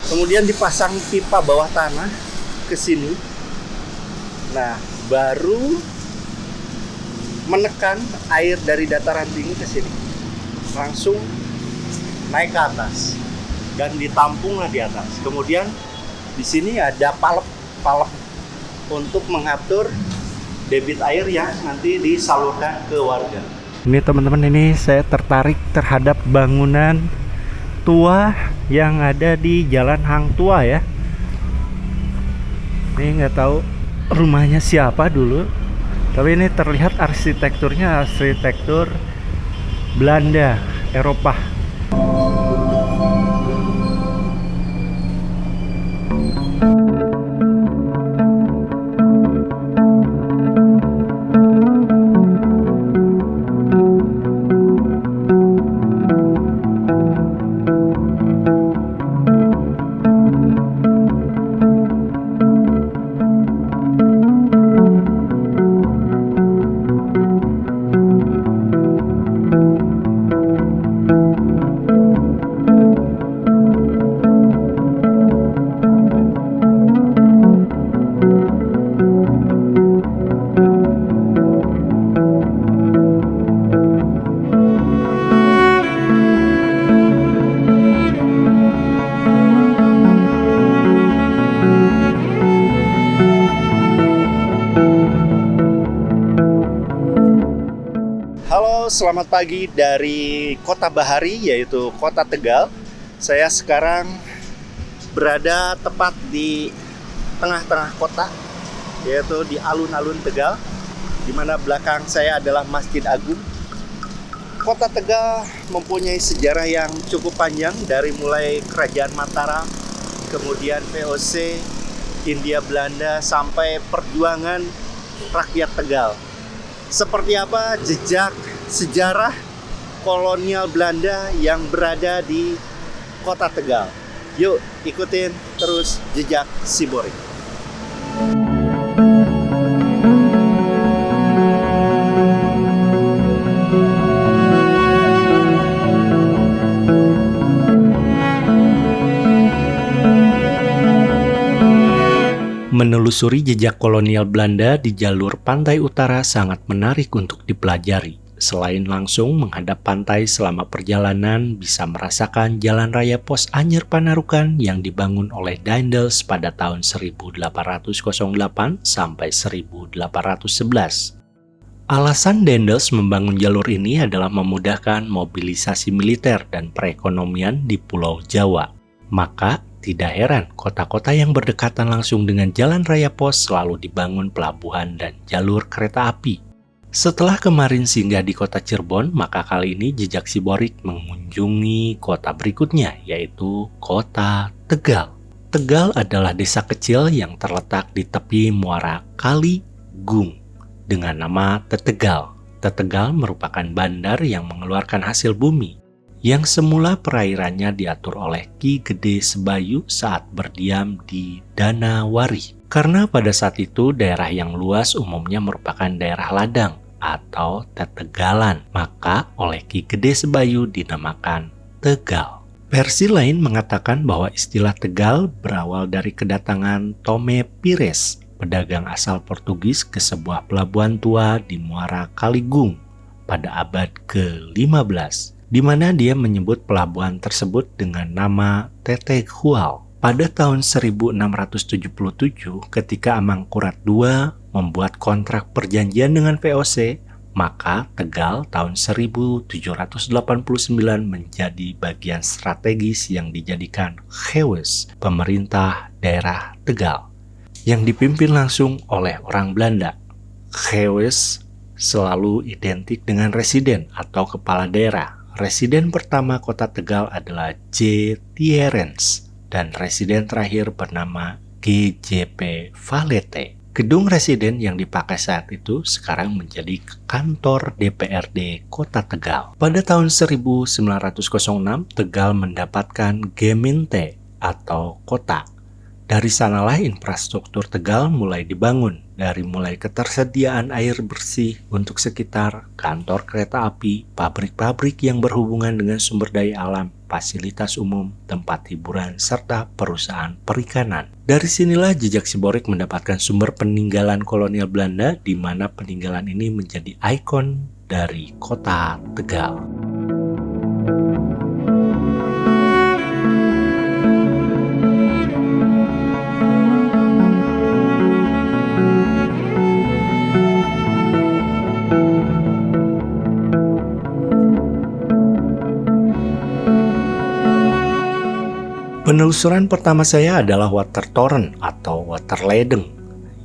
Kemudian dipasang pipa bawah tanah ke sini. Nah, baru menekan air dari dataran tinggi ke sini. Langsung naik ke atas dan ditampunglah di atas. Kemudian di sini ada palep untuk mengatur debit air yang nanti disalurkan ke warga. Ini teman-teman, ini saya tertarik terhadap bangunan tua yang ada di Jalan Hang Tua ya. Ini nggak tahu rumahnya siapa dulu, tapi ini terlihat arsitekturnya arsitektur Belanda, Eropa. Selamat pagi dari Kota Bahari, yaitu Kota Tegal. Saya sekarang berada tepat di tengah-tengah kota, yaitu di alun-alun Tegal, di mana belakang saya adalah Masjid Agung. Kota Tegal mempunyai sejarah yang cukup panjang, dari mulai Kerajaan Mataram, kemudian VOC, Hindia Belanda, sampai perjuangan rakyat Tegal. Seperti apa jejak sejarah kolonial Belanda yang berada di Kota Tegal? Yuk ikutin terus jejak Siborik. Menelusuri jejak kolonial Belanda di jalur pantai utara sangat menarik untuk dipelajari. Selain langsung menghadap pantai selama perjalanan, bisa merasakan Jalan Raya Pos Anyer Panarukan yang dibangun oleh Daendels pada tahun 1808 sampai 1811. Alasan Daendels membangun jalur ini adalah memudahkan mobilisasi militer dan perekonomian di Pulau Jawa. Maka, tidak heran kota-kota yang berdekatan langsung dengan Jalan Raya Pos selalu dibangun pelabuhan dan jalur kereta api. Setelah kemarin singgah di kota Cirebon, maka kali ini jejak Siborik mengunjungi kota berikutnya, yaitu Kota Tegal. Tegal adalah desa kecil yang terletak di tepi muara Kali Gung dengan nama Tetegal. Tetegal merupakan bandar yang mengeluarkan hasil bumi, yang semula perairannya diatur oleh Ki Gede Sebayu saat berdiam di Danawari. Karena pada saat itu daerah yang luas umumnya merupakan daerah ladang atau tetegalan, maka oleh Ki Gede Sebayu dinamakan Tegal. Versi lain mengatakan bahwa istilah Tegal berawal dari kedatangan Tome Pires, pedagang asal Portugis, ke sebuah pelabuhan tua di muara Kaligung pada abad ke-15. Di mana dia menyebut pelabuhan tersebut dengan nama Tetehual. Pada tahun 1677, ketika Amangkurat II membuat kontrak perjanjian dengan VOC, maka Tegal tahun 1789 menjadi bagian strategis yang dijadikan Gewes, pemerintah daerah Tegal, yang dipimpin langsung oleh orang Belanda. Gewes selalu identik dengan residen atau kepala daerah. Residen pertama kota Tegal adalah J. Thierens dan residen terakhir bernama GJP Valete. Gedung residen yang dipakai saat itu sekarang menjadi kantor DPRD Kota Tegal. Pada tahun 1906, Tegal mendapatkan Gemeente atau kota. Dari sanalah infrastruktur Tegal mulai dibangun dari mulai ketersediaan air bersih untuk sekitar, kantor kereta api, pabrik-pabrik yang berhubungan dengan sumber daya alam, fasilitas umum, tempat hiburan, serta perusahaan perikanan. Dari sinilah jejak Siborek mendapatkan sumber peninggalan kolonial Belanda, di mana peninggalan ini menjadi ikon dari kota Tegal. Penelusuran pertama saya adalah water torrent atau water ledeng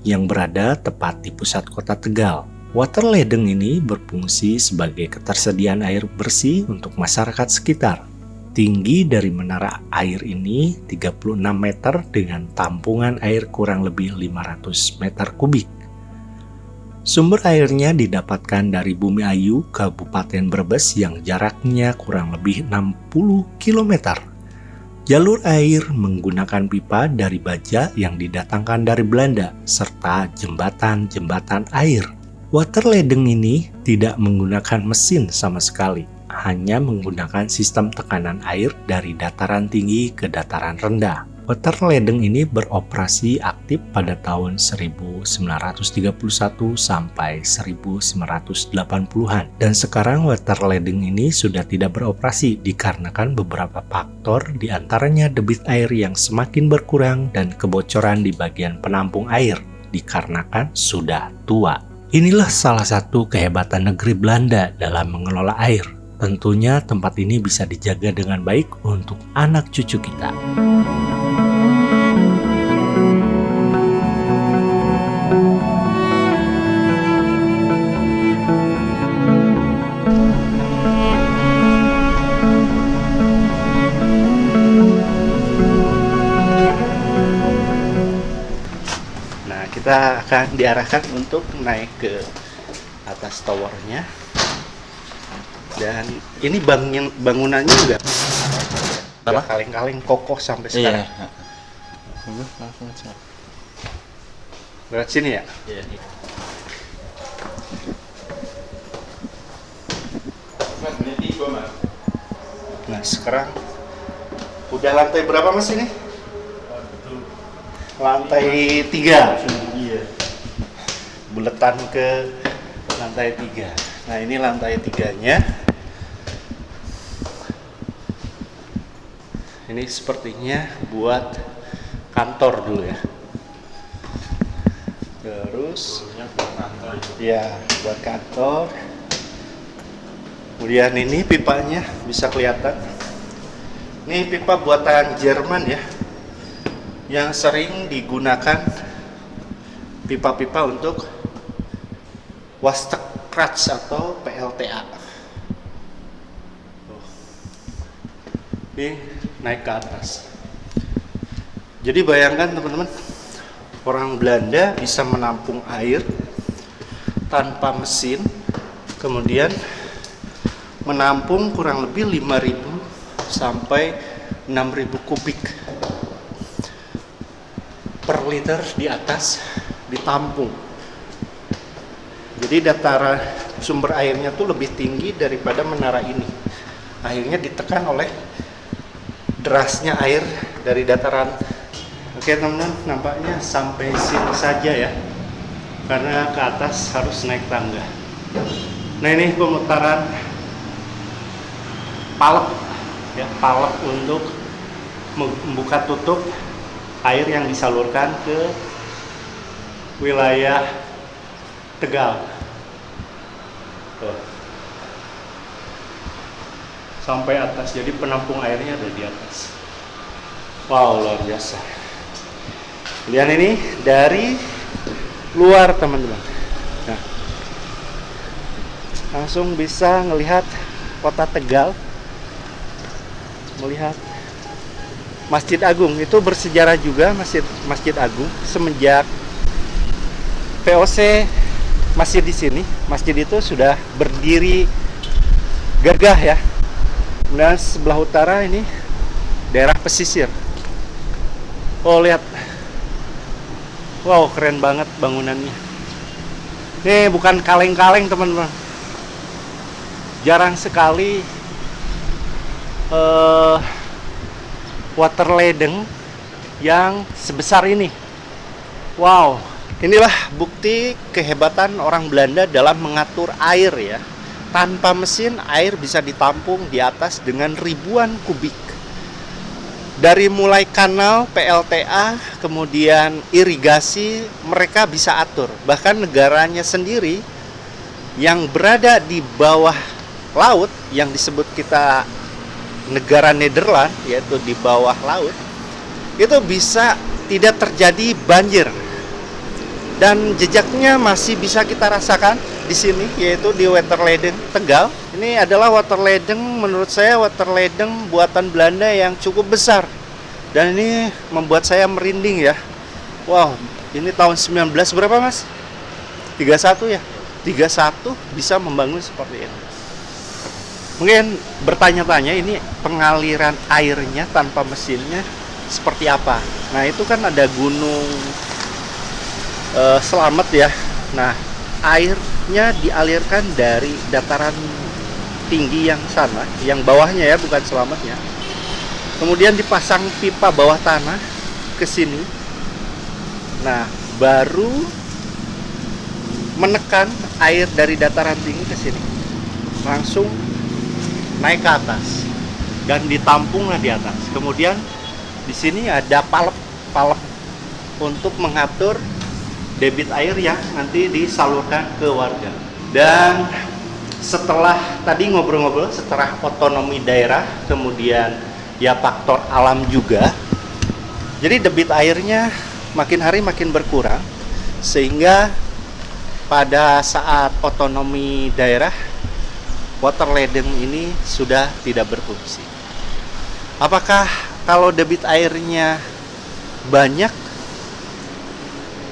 yang berada tepat di pusat kota Tegal. Water ledeng ini berfungsi sebagai ketersediaan air bersih untuk masyarakat sekitar. Tinggi dari menara air ini 36 meter dengan tampungan air kurang lebih 500 meter kubik. Sumber airnya didapatkan dari Bumi Ayu, Kabupaten Brebes yang jaraknya kurang lebih 60 km. Jalur air menggunakan pipa dari baja yang didatangkan dari Belanda, serta jembatan-jembatan air. Water ledeng ini tidak menggunakan mesin sama sekali, hanya menggunakan sistem tekanan air dari dataran tinggi ke dataran rendah. Water ledeng ini beroperasi aktif pada tahun 1931 sampai 1980-an. Dan sekarang water ledeng ini sudah tidak beroperasi dikarenakan beberapa faktor, diantaranya debit air yang semakin berkurang dan kebocoran di bagian penampung air dikarenakan sudah tua. Inilah salah satu kehebatan negeri Belanda dalam mengelola air. Tentunya tempat ini bisa dijaga dengan baik untuk anak cucu kita. Kita akan diarahkan untuk naik ke atas towernya, dan ini bangunannya juga kaleng-kaleng kokoh sampai sekarang. Lewat sini ya? Iya. Nah sekarang udah lantai berapa mas ini? Lantai 3. Buletan ke lantai 3. Nah ini lantai 3-nya. Ini sepertinya buat kantor dulu ya. Terus ya buat kantor. Kemudian ini pipanya bisa kelihatan. Ini pipa buatan Jerman ya, yang sering digunakan pipa-pipa untuk Wasserkraft atau PLTA. Ini naik ke atas. Jadi bayangkan teman-teman, orang Belanda bisa menampung air tanpa mesin, kemudian menampung kurang lebih 5.000 sampai 6.000 kubik per liter di atas ditampung. Jadi dataran sumber airnya tuh lebih tinggi daripada menara ini. Akhirnya ditekan oleh derasnya air dari dataran. Oke teman-teman, nampaknya sampai sini saja ya, karena ke atas harus naik tangga. Nah ini pemutaran palep ya, palep untuk membuka tutup air yang disalurkan ke wilayah Tegal. Tuh. Sampai atas, jadi penampung airnya ada di atas. Wow, luar biasa. Lihat ini dari luar teman-teman. Nah, langsung bisa ngelihat kota Tegal, melihat Masjid Agung. Itu bersejarah juga Masjid Agung. Semenjak VOC masih di sini, masjid itu sudah berdiri gagah ya. Kemudian sebelah utara ini daerah pesisir. Oh lihat, wow keren banget bangunannya. Nih bukan kaleng-kaleng teman-teman. Jarang sekali water ledeng yang sebesar ini. Wow, inilah bukti kehebatan orang Belanda dalam mengatur air ya. Tanpa mesin, air bisa ditampung di atas dengan ribuan kubik. Dari mulai kanal, PLTA, kemudian irigasi, mereka bisa atur. Bahkan negaranya sendiri yang berada di bawah laut, yang disebut kita negara Nederland, yaitu di bawah laut, itu bisa tidak terjadi banjir. Dan jejaknya masih bisa kita rasakan di sini, yaitu di Waterledeng Tegal. Ini adalah Waterledeng, menurut saya Waterledeng buatan Belanda yang cukup besar. Dan ini membuat saya merinding ya. Wow, ini tahun 19 berapa mas? 31 ya? 31 bisa membangun seperti ini. Mungkin bertanya-tanya ini pengaliran airnya tanpa mesinnya seperti apa. Nah itu kan ada gunung Selamat ya. Nah, airnya dialirkan dari dataran tinggi yang sana, yang bawahnya ya, bukan Selamatnya. Kemudian dipasang pipa bawah tanah ke sini. Nah, baru menekan air dari dataran tinggi ke sini. Langsung naik ke atas dan ditampunglah di atas. Kemudian di sini ada palep untuk mengatur debit air yang nanti disalurkan ke warga. Dan setelah tadi ngobrol-ngobrol, setelah otonomi daerah, kemudian ya faktor alam juga, jadi debit airnya makin hari makin berkurang, sehingga pada saat otonomi daerah, Waterledeng ini sudah tidak berfungsi. Apakah kalau debit airnya banyak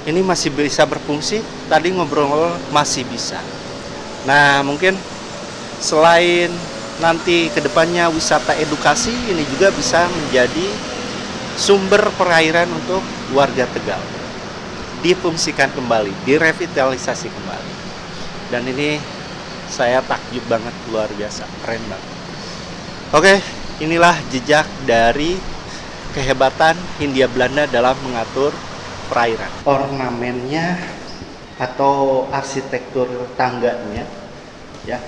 ini masih bisa berfungsi? Tadi ngobrol-ngobrol masih bisa. Nah, mungkin selain nanti kedepannya wisata edukasi, ini juga bisa menjadi sumber perairan untuk warga Tegal. Difungsikan kembali, direvitalisasi kembali. Dan ini saya takjub banget, luar biasa, keren banget. Oke, inilah jejak dari kehebatan Hindia Belanda dalam mengatur perairan. Ornamennya atau arsitektur tangganya ya,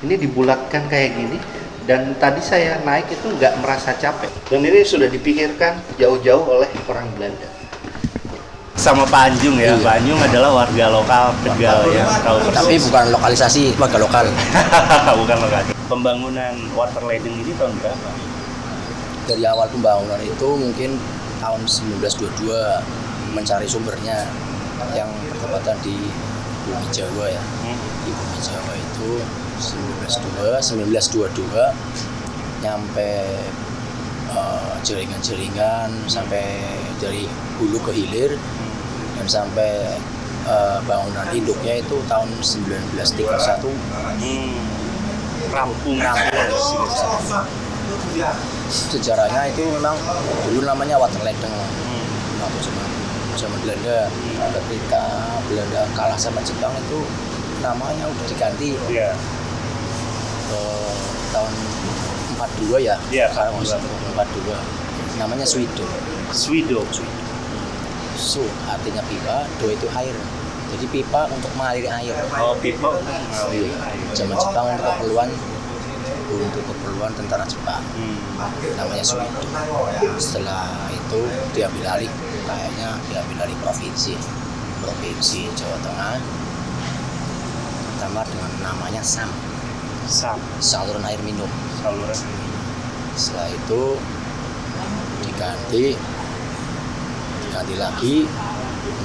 ini dibulatkan kayak gini. Dan tadi saya naik itu nggak merasa capek. Dan ini sudah dipikirkan jauh-jauh oleh orang Belanda. Sama Pak Anjung ya, iya. Pak Anjung adalah warga lokal Tegal ya. Tapi bukan lokalisasi, warga lokal. Bukan lokal. Pembangunan Waterledeng ini tahun berapa? Dari awal pembangunan itu mungkin tahun 1922 mencari sumbernya yang bertempatan di Bumi Jawa ya. Di Bumi Jawa itu 1922 nyampe jaringan-jaringan sampai dari hulu ke hilir, dan sampai bangunan induknya itu tahun 1931 rampung. Sejarahnya itu memang dulu namanya Waterledeng waktu zaman Belanda. Ketika Belanda kalah sama Jepang itu namanya udah diganti tahun 42 ya. Sekarang 42 namanya Swido. So artinya pipa, do itu air. Jadi pipa untuk mengaliri air. Oh, pipa untuk mengaliri air. Zaman Jepang untuk keperluan tentara Jepang. Namanya Swido. Setelah itu diambil alih provinsi Jawa Tengah, pertama dengan namanya SAM, saluran air minum. Setelah itu diganti lagi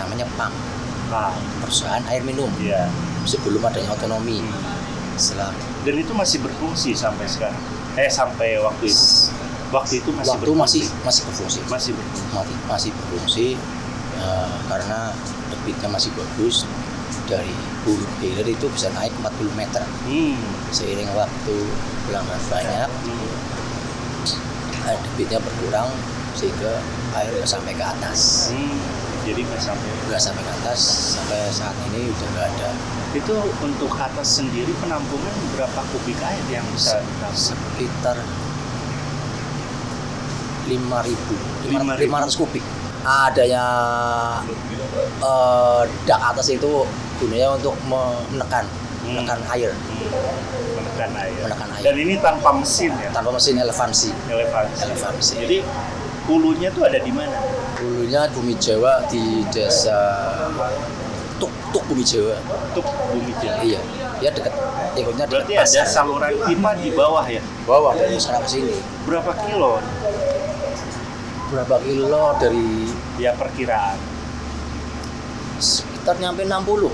namanya PAM, perusahaan air minum. Sebelum adanya otonomi. Dan itu masih berfungsi sampai sekarang. Sampai waktu itu. Waktu itu masih berfungsi. Masih berfungsi karena debitnya masih bagus. Dari hulu ke hilir itu bisa naik 40 meter. Seiring waktu pelanggan banyak, debitnya berkurang sehingga air sampai ke atas. Jadi nggak sampai ke atas, sampai saat ini udah nggak ada. Itu untuk atas sendiri penampungan berapa kubik air yang bisa ditampung? Sekitar 5.500 kubik. Adanya dak atas itu gunanya untuk menekan air. Menekan air. Menekan air. Dan ini tanpa mesin ya? Tanpa mesin, elevasi. Jadi hulunya tuh ada di mana? Hulunya Bumi Jawa di desa Tuk Bumi Jawa. Iya, ya dekat. Ikutnya dekat. Berarti ada saluran pipa di bawah ya? Bawah dari sana ke sini. Berapa kilo? Berapa kilo dari? Ya perkiraan. Sekitar nyampe 60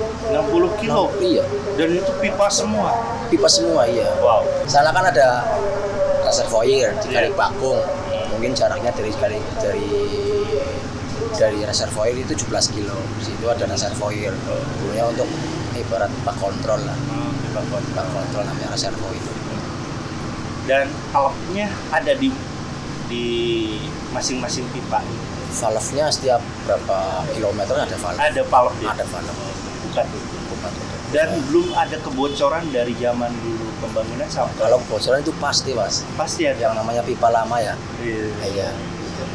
kilo? Iya. Dan itu pipa semua? Pipa semua, iya. Wow. Sana kan ada reservoir di Kali Bakung. Mungkin jaraknya dari reservoir itu 17 kilo. Di situ ada reservoir. Dulunya untuk ibarat pipa kontrol lah. Pipa kontrol namanya reservoir itu. Dan valve-nya ada di masing-masing pipa. Valve-nya setiap berapa kilometer ada valve. Ada valve ya? Ada valve. Bukan. Dan belum ada kebocoran dari zaman dulu pembangunan sampai. Kalau kebocoran itu pasti, Mas. Pasti ada. Yang namanya pipa lama ya. Iya.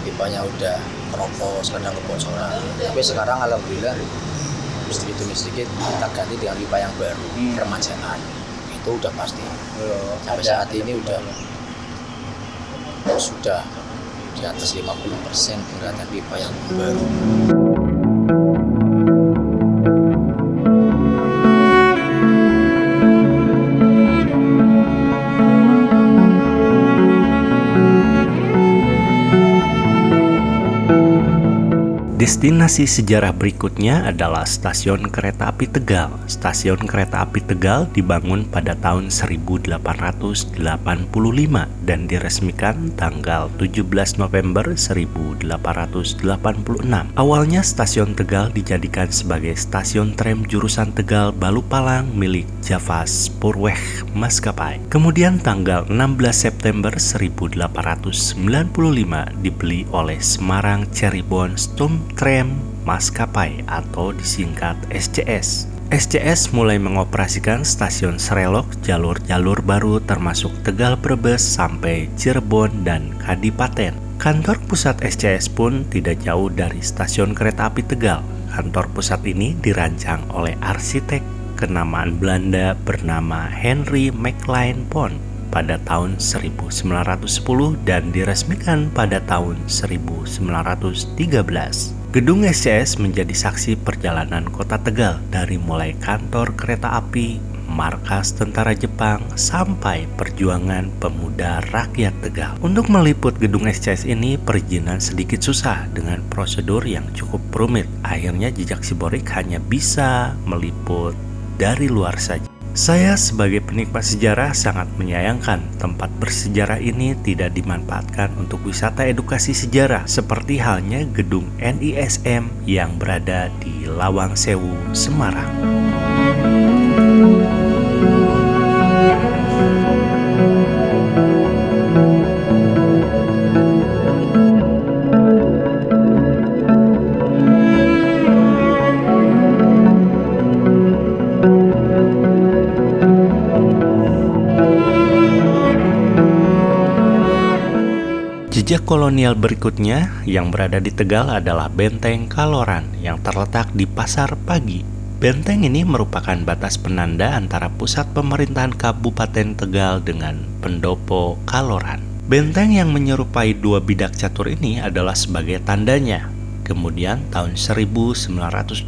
Pipanya udah keropos, kadang kebocoran. Tapi sekarang alhamdulillah sedikit kita ganti dengan pipa yang baru, permajaan. Itu udah pasti. Sampai saat ini sudah di atas 50% penggantian pipa yang baru. Destinasi sejarah berikutnya adalah Stasiun Kereta Api Tegal. Stasiun Kereta Api Tegal dibangun pada tahun 1885 dan diresmikan tanggal 17 November 1886. Awalnya Stasiun Tegal dijadikan sebagai stasiun tram jurusan Tegal Balupalang milik Java Spoorweg Maskapai. Kemudian tanggal 16 September 1895 dibeli oleh Semarang Cirebon Stom Tram Maskapai atau disingkat SCS. SCS mulai mengoperasikan stasiun Serelok, jalur-jalur baru termasuk Tegal Brebes sampai Cirebon dan Kadipaten. Kantor pusat SCS pun tidak jauh dari stasiun kereta api Tegal. Kantor pusat ini dirancang oleh arsitek kenamaan Belanda bernama Henry Maclean Pont pada tahun 1910 dan diresmikan pada tahun 1913. Gedung SCS menjadi saksi perjalanan kota Tegal dari mulai kantor kereta api, markas tentara Jepang, sampai perjuangan pemuda rakyat Tegal. Untuk meliput gedung SCS ini perizinan sedikit susah dengan prosedur yang cukup rumit. Akhirnya Jejak Siborik hanya bisa meliput dari luar saja. Saya sebagai penikmat sejarah sangat menyayangkan tempat bersejarah ini tidak dimanfaatkan untuk wisata edukasi sejarah seperti halnya gedung NISM yang berada di Lawang Sewu, Semarang. Jejak kolonial berikutnya yang berada di Tegal adalah Benteng Kaloran yang terletak di Pasar Pagi. Benteng ini merupakan batas penanda antara pusat pemerintahan Kabupaten Tegal dengan Pendopo Kaloran. Benteng yang menyerupai dua bidak catur ini adalah sebagai tandanya. Kemudian tahun 1920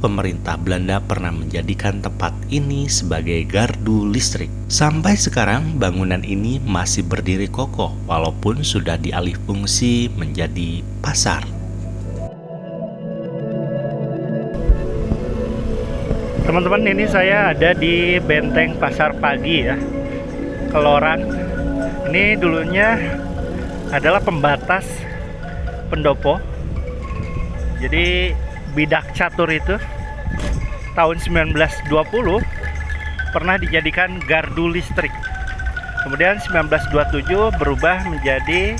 pemerintah Belanda pernah menjadikan tempat ini sebagai gardu listrik. Sampai sekarang bangunan ini masih berdiri kokoh walaupun sudah dialih fungsi menjadi pasar. Teman-teman, ini saya ada di Benteng Pasar Pagi ya, Keloran. Ini dulunya adalah pembatas pendopo. Jadi bidak catur itu tahun 1920 pernah dijadikan gardu listrik. Kemudian 1927 berubah menjadi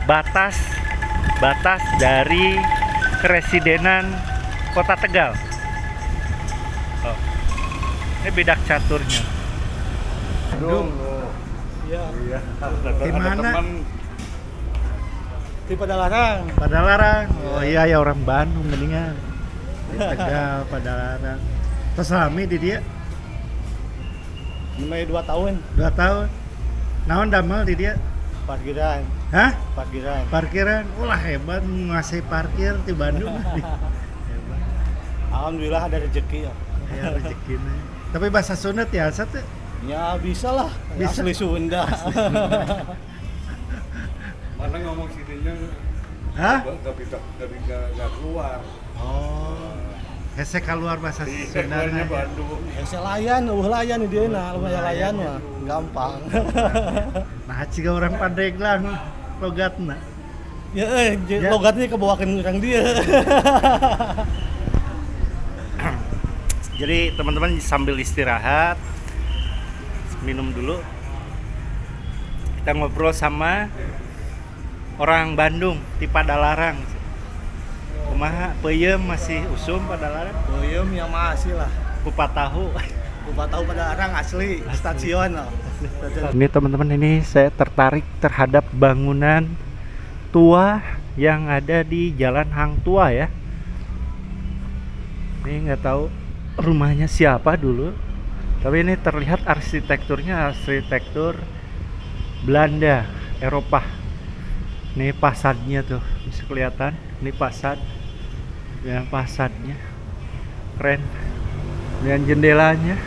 batas dari Keresidenan Kota Tegal. Oh. Ini bidak caturnya. Bandung. Iya. Iya. Di mana? Di Padalarang. Padalarang. Oh iya ya, orang Bandung mendingan. Di Tegal, Padalarang. Terus lami di dia Mulai 2 tahun 2 tahun. Naon damel di dia? parkiran. Hah? Parkiran. Parkiran. Ulah hebat ngasih parkir di Bandung. Hebat. Alhamdulillah ada rezeki ya. Ya rezekinya. Tapi bahasa Sunda tiasa tuh. Ya bisa lah. Bisa. Asli Sunda. Mana ngomong sininya Hah? nggak keluar. Oh. Hese keluar bahasa Di Sunda. keluarnya Bandung. Ya saya layan dia nah, lumayan layan mah. Gampang. Nah, jika orang Pandeglang logatna. Ya Ya. logatnya kebawakan orang dia. Jadi teman-teman sambil istirahat, minum dulu. Kita ngobrol sama orang Bandung di Padalarang. Kumaha peuyeum masih usum Padalarang? Boyem yang masih lah. Kupat tahu. Kupat tahu Padalarang asli stasiun lah. Ini teman-teman, ini saya tertarik terhadap bangunan tua yang ada di Jalan Hang Tua ya. Ini nggak tahu rumahnya siapa dulu, tapi ini terlihat arsitekturnya arsitektur Belanda, Eropa. Ini fasadnya tuh bisa kelihatan. Ini fasad, yang fasadnya keren. Dan jendelanya,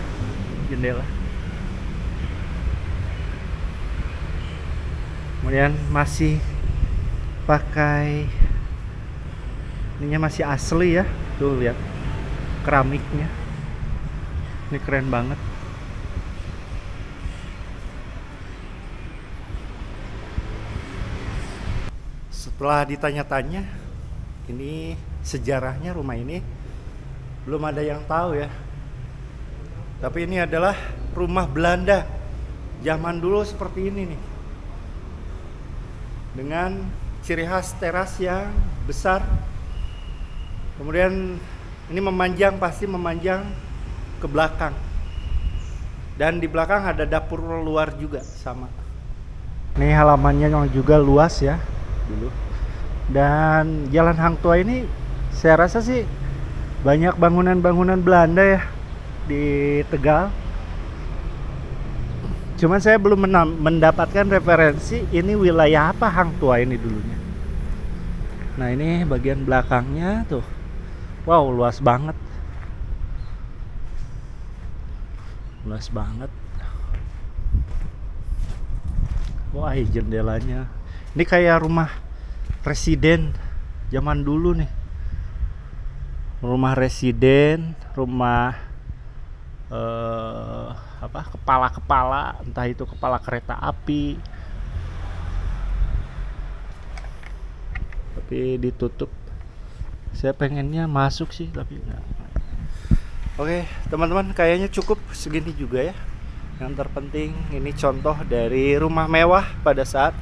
jendela. Kemudian masih pakai ininya masih asli ya, tuh lihat keramiknya. Ini keren banget. Setelah ditanya-tanya, ini sejarahnya rumah ini belum ada yang tahu ya. Tapi ini adalah rumah Belanda zaman dulu seperti ini nih. Dengan ciri khas teras yang besar. Kemudian ini memanjang, pasti memanjang ke belakang. Dan di belakang ada dapur luar juga sama. Ini halamannya yang juga luas ya dulu. Dan Jalan Hang Tua ini saya rasa sih banyak bangunan-bangunan Belanda ya di Tegal. Cuman saya belum mendapatkan referensi ini wilayah apa Hang Tua ini dulunya. Nah ini bagian belakangnya tuh. Wow, luas banget. Luas banget. Wah, jendelanya. Ini kayak rumah residen zaman dulu nih. Rumah residen, rumah kepala-kepala, entah itu kepala kereta api. Tapi ditutup. Saya pengennya masuk sih tapi enggak. Oke, teman-teman, kayaknya cukup segini juga ya. Yang terpenting ini contoh dari rumah mewah pada saat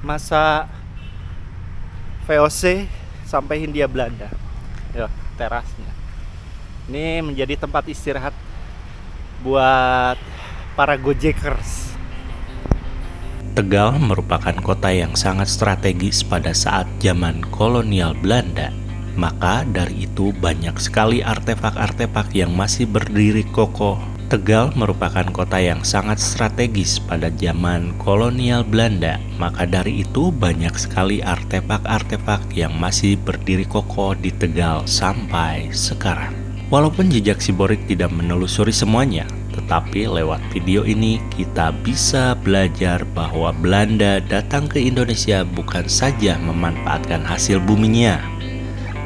masa VOC sampai Hindia Belanda. Ya, terasnya. Ini menjadi tempat istirahat buat para gojekers. Tegal merupakan kota yang sangat strategis pada saat zaman kolonial Belanda. Maka dari itu banyak sekali artefak-artefak yang masih berdiri kokoh. Tegal merupakan kota yang sangat strategis pada zaman kolonial Belanda. Maka dari itu banyak sekali artefak-artefak yang masih berdiri kokoh di Tegal sampai sekarang. Walaupun jejak Siborik tidak menelusuri semuanya, tetapi lewat video ini kita bisa belajar bahwa Belanda datang ke Indonesia bukan saja memanfaatkan hasil buminya,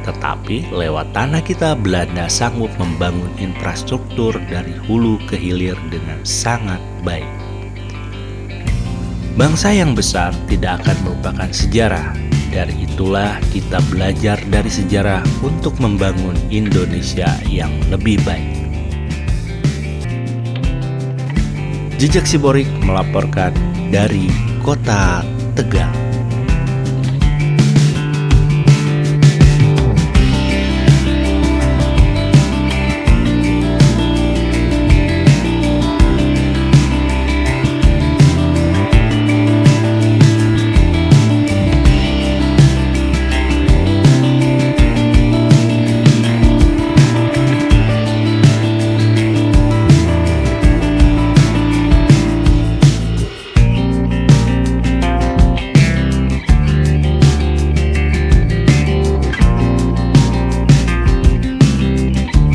tetapi lewat tanah kita Belanda sanggup membangun infrastruktur dari hulu ke hilir dengan sangat baik. Bangsa yang besar tidak akan melupakan sejarah. Dari itulah kita belajar dari sejarah untuk membangun Indonesia yang lebih baik. Jejak Siborik melaporkan dari Kota Tegal.